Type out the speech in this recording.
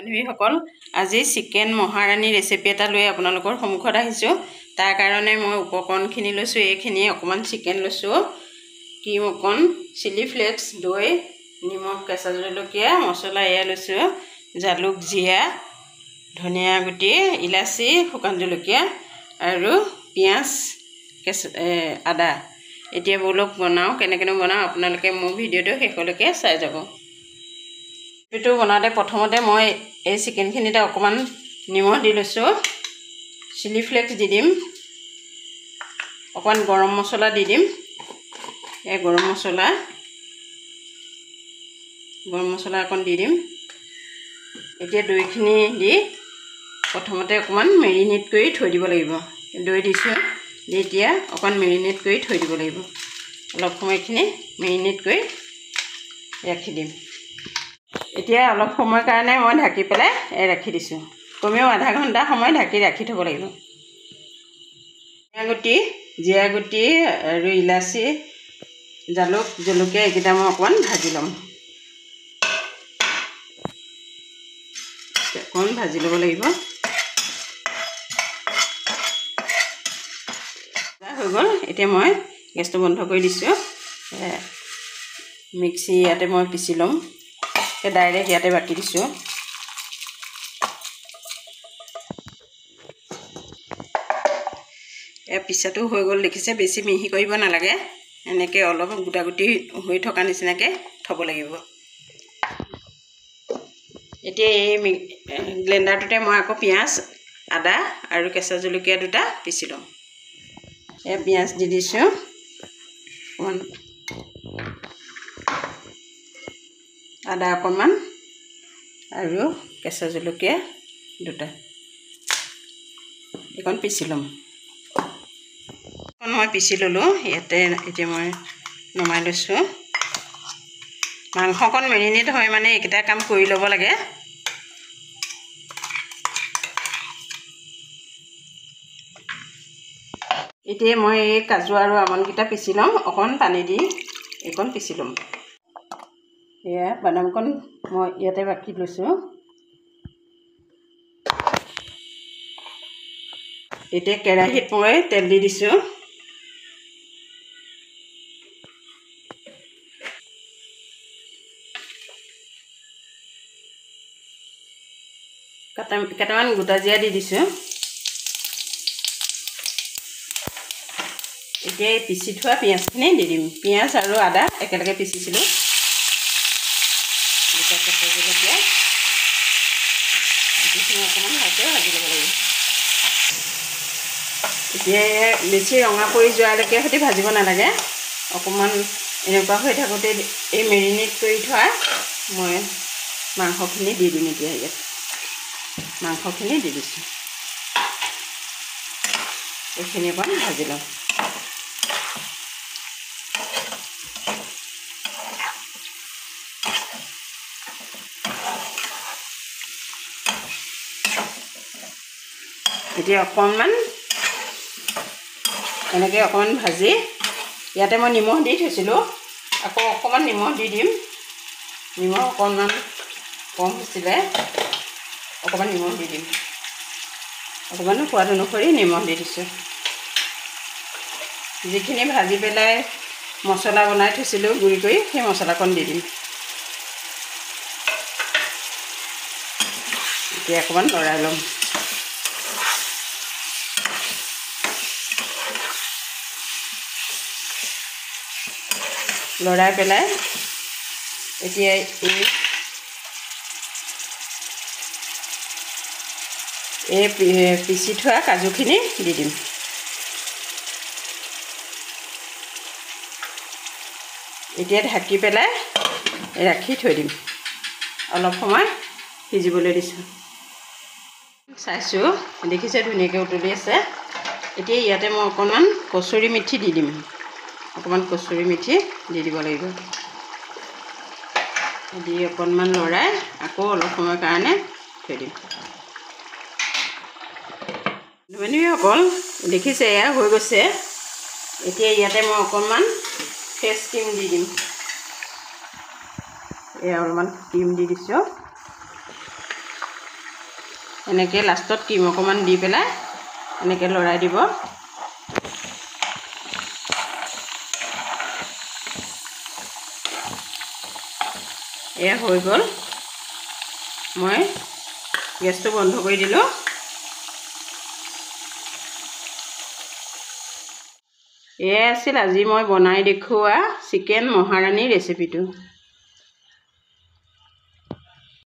বান্ধৱীসকল আজি চিকেন মহাৰাণী ৰেচিপি এটা লৈ আপোনালোকৰ সন্মুখত আহিছোঁ। তাৰ কাৰণে মই উপকৰণখিনি লৈছোঁ। এইখিনি অকণমান চিকেন লৈছোঁ, ক্ৰীম অকণ, চিলি ফ্লেক্স, দৈ, নিমখ, কেঁচা জলকীয়া, মছলা এয়া লৈছোঁ, জালুক, জিৰা, ধনিয়া গুটি, ইলাচি, শুকান জলকীয়া আৰু পিঁয়াজ, আদা। এতিয়া বলক বনাওঁ। কেনেকৈ বনাওঁ আপোনালোকে মোৰ ভিডিঅ'টো শেষলৈকে চাই যাব। ৰেচিপিটো বনাওঁতে প্ৰথমতে মই এই চিকেনখিনিতে অকণমান নিমখ দি লৈছোঁ, চিলি ফ্লেক্স দি দিম, অকণমান গৰম মছলা দি দিম। এই গৰম মছলা অকণ দি দিম। এতিয়া দৈখিনি দি প্ৰথমতে অকণমান মেৰিনেট কৰি থৈ দিব লাগিব। দৈ দিছোঁ, দি এতিয়া অকণমান মেৰিনেট কৰি থৈ দিব লাগিব। অলপ সময়খিনি মেৰিনেট কৰি ৰাখি দিম। এতিয়া অলপ সময়ৰ কাৰণে মই ঢাকি পেলাই ৰাখি দিছোঁ। কমেও আধা ঘণ্টা সময় ঢাকি ৰাখি থ'ব লাগিব। জিৰা গুটি আৰু ইলাচি, জালুক, জলকীয়া এইকেইটা মই অকণমান ভাজি ল'ম। অকণমান ভাজি ল'ব লাগিব। হৈ গ'ল। এতিয়া মই গেছটো বন্ধ কৰি দিছোঁ। মিক্সি ইয়াতে মই পিচি ল'ম। ডাইৰেক্ট ইয়াতে বাকি দিছোঁ। পিছাটো হৈ গ'ল দেখিছে। বেছি মিহি কৰিব নালাগে, এনেকৈ অলপ গোটা গুটি হৈ থকা নিচিনাকৈ থ'ব লাগিব। এতিয়া এই ব্লেণ্ডাৰটোতে মই আকৌ পিঁয়াজ, আদা আৰু কেঁচা জলকীয়া দুটা পিচি ল'ম। পিঁয়াজ দি দিছোঁ, অকণমান আদা অকণমান আৰু কেঁচা জলকীয়া দুটা, এইকণ পিচি ল'ম। মই পিচি ল'লোঁ। ইয়াতে এতিয়া মই নমাই লৈছোঁ। মাংসকণ মেৰিনেট হয় মানে এইকেইটা কাম কৰি ল'ব লাগে। এতিয়া মই এই কাজু আৰু আমণ্ডকেইটা পিচি ল'ম। অকণমান পানী দি এইকণ পিচি ল'ম। এয়া বাদামকণ মই ইয়াতে বাকি লৈছোঁ। এতিয়া কেৰাহীত মই তেল দি দিছোঁ। কেইটামান গোটা জিৰা দি দিছোঁ। এতিয়া এই পিচি থোৱা পিঁয়াজখিনি দি দিম। পিঁয়াজ আৰু আদা একেলগে পিচিছিলোঁ। দুটা কেঁচা জলকীয়া এইখিনি অকণমান ভালকৈ ভাজি ল'ব লাগিব। এতিয়া বেছি ৰঙা পৰি যোৱালৈকে সৈতে ভাজিব নালাগে। অকণমান এনেকুৱা হৈ থাকোঁতে এই মেৰিনেট কৰি থোৱা মই মাংসখিনি দি দিম। এতিয়া ইয়াত মাংসখিনি দি দিছোঁ। এইখিনি অকণ ভাজি ল'ম। এতিয়া অকণমান এনেকৈ অকণমান ভাজি, ইয়াতে মই নিমখ দি থৈছিলোঁ, আকৌ অকণমান নিমখ দি দিম। নিমখ অকণমান কম হৈছিলে, অকণমান নিমখ দি দিম। অকণমান সোৱাদ অনুসৰি নিমখ দি দিছোঁ। যিখিনি ভাজি পেলাই মছলা বনাই থৈছিলোঁ গুড়ি কৰি, সেই মছলাকণ দি দিম। এতিয়া অকণমান লৰাই ল'ম। লৰাই পেলাই এতিয়া এই পিচি থোৱা কাজুখিনি দি দিম। এতিয়া ঢাকি পেলাই ৰাখি থৈ দিম। অলপ সময় সিজিবলৈ দিছোঁ। চাইছোঁ, দেখিছে ধুনীয়াকৈ উতলি আছে। এতিয়া ইয়াতে মই অকণমান কচুৰি মেথি দি দিম। অকণমান কচুৰি মেথি দি দিব লাগিব। দি অকণমান লৰাই আকৌ অলপ সময়ৰ কাৰণে থৈ দিম। বন্ধুসকল দেখিছে, এয়া হৈ গৈছে। এতিয়া ইয়াতে মই অকণমান ফ্ৰেছ ক্ৰীম দি দিম। এয়া অলপমান ক্ৰীম দি দিছোঁ। এনেকৈ লাষ্টত ক্ৰীম অকণমান দি পেলাই এনেকৈ লৰাই দিব। এয়া হৈ গ'ল। মই গেছটো বন্ধ কৰি দিলোঁ। এয়াই আছিল আজি মই বনাই দেখুওৱা চিকেন মহাৰাণী ৰেচিপিটো।